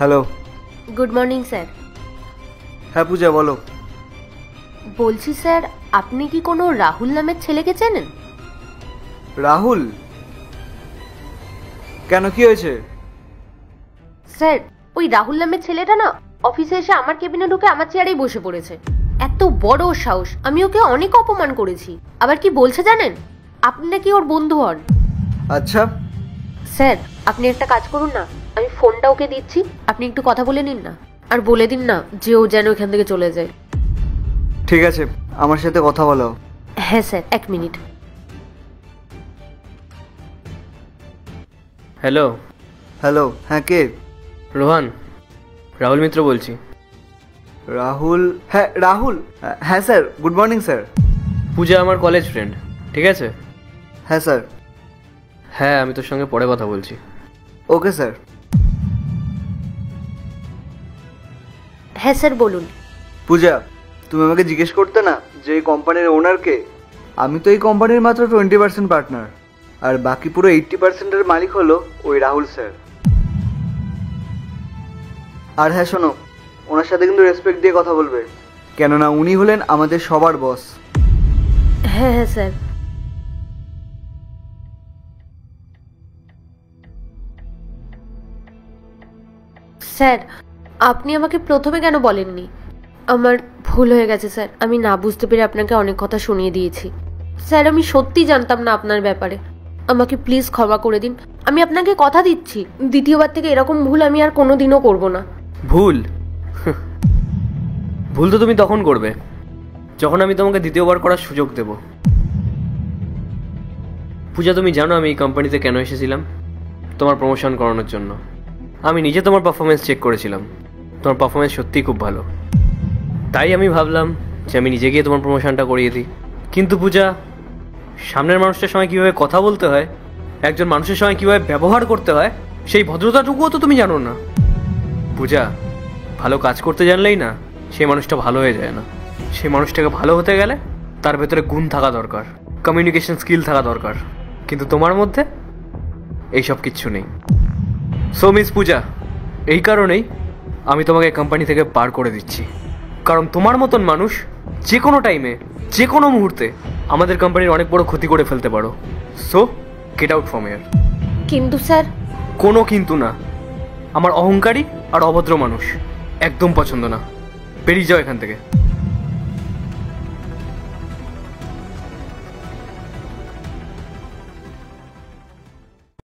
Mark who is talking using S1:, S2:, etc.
S1: Hello.
S2: Good morning sir.
S1: হ্যাঁ পূজা বলো।
S2: বলছি স্যার, আপনি কি কোনো রাহুল নামের ছেলেকে চেনেন?
S1: রাহুল? কেন, কি হয়েছে?
S2: স্যার, ওই রাহুল নামের ছেলেটা না অফিসে এসে আমার কেবিনে ঢুকে আমার চেয়ারেই বসে পড়েছে। এত বড় সাহস! আমি ওকে অনেক অপমান করেছি। আবার কি বলছে জানেন? আপনি নাকি ওর বন্ধু হন।
S1: আচ্ছা
S2: স্যার, আপনি একটা কাজ করুন না, আমি ফোনটা ওকে দিচ্ছি, আপনি একটু কথা বলে নিন না। আর বলে দিন না যে ও যেন এখান থেকে চলে যায়।
S1: ঠিক আছে, আমার সাথে কথা বলো।
S2: হ্যাঁ স্যার, এক মিনিট।
S3: হ্যালো।
S1: হ্যালো, হ্যাঁ কে?
S3: রোহান, রাহুল মিত্র বলছি।
S1: রাহুল? হ্যাঁ রাহুল, হ্যাঁ স্যার, গুড মর্নিং স্যার।
S3: পূজা আমার কলেজ ফ্রেন্ড, ঠিক আছে?
S1: হ্যাঁ স্যার।
S3: হ্যাঁ, আমি তোর সঙ্গে পরে কথা বলছি।
S1: Okay sir.
S2: হ্যাঁ স্যার বলুন।
S1: পূজা, তুমি আমাকে জিজ্ঞেস করতে না যে এই কোম্পানির ওনার কে? আমি তো এই কোম্পানির মাত্র 20% পার্টনার, আর বাকি পুরো 80%-এর মালিক হলো ওই রাহুল স্যার। আর হ্যাঁ শোনো, ওনার সাথে কিন্তু রেসপেক্ট দিয়ে কথা বলবে, কেননা উনি হলেন আমাদের সবার বস।
S2: হ্যাঁ হ্যাঁ স্যার। স্যার, আপনি আমাকে প্রথমে কেন বলেননি? আমার ভুল হয়ে গেছে স্যার, আমি না বুঝতে পেরে আপনাকে অনেক কথা শুনিয়ে দিয়েছি। স্যার, আমি সত্যি জানতাম না আপনার ব্যাপারে, আমাকে প্লিজ ক্ষমা করে দিন। আমি আপনাকে কথা দিচ্ছি, দ্বিতীয়বার থেকে এরকম ভুল আমি আর কোনোদিনও করব না।
S3: ভুল? ভুল তো তুমি তখন করবে যখন আমি তোমাকে দ্বিতীয়বার করার সুযোগ দেব। পূজা, তুমি জানো আমি এই কোম্পানিতে কেন এসেছিলাম? তোমার প্রমোশন করানোর জন্য। আমি নিজে তোমার পারফরমেন্স চেক করেছিলাম, তোমার পারফরমেন্স সত্যিই খুব ভালো। তাই আমি ভাবলাম যে আমি নিজে গিয়ে তোমার প্রমোশনটা করিয়ে দিই। কিন্তু পূজা, সামনের মানুষটার সঙ্গে কীভাবে কথা বলতে হয়, একজন মানুষের সঙ্গে কীভাবে ব্যবহার করতে হয়, সেই ভদ্রতাটুকুও তো তুমি জানো না। পূজা, ভালো কাজ করতে জানলেই না সেই মানুষটা ভালো হয়ে যায় না। সেই মানুষটাকে ভালো হতে গেলে তার ভেতরে গুণ থাকা দরকার, কমিউনিকেশন স্কিল থাকা দরকার। কিন্তু তোমার মধ্যে এইসব কিচ্ছু নেই। সো মিস পূজা, এই কারণেই আমি তোমাকে কোম্পানি থেকে বার করে দিচ্ছি, কারণ তোমার মতন মানুষ যে কোনো টাইমে, যে কোনো মুহূর্তে আমাদের কোম্পানির অনেক বড় ক্ষতি করে ফেলতে পারো। So get out from here.
S2: কিন্তু স্যার।
S3: কোনো কিন্তু না। আমার অহংকারী আর অভদ্র মানুষ একদম পছন্দ না। বেরিয়ে যাও এখান থেকে।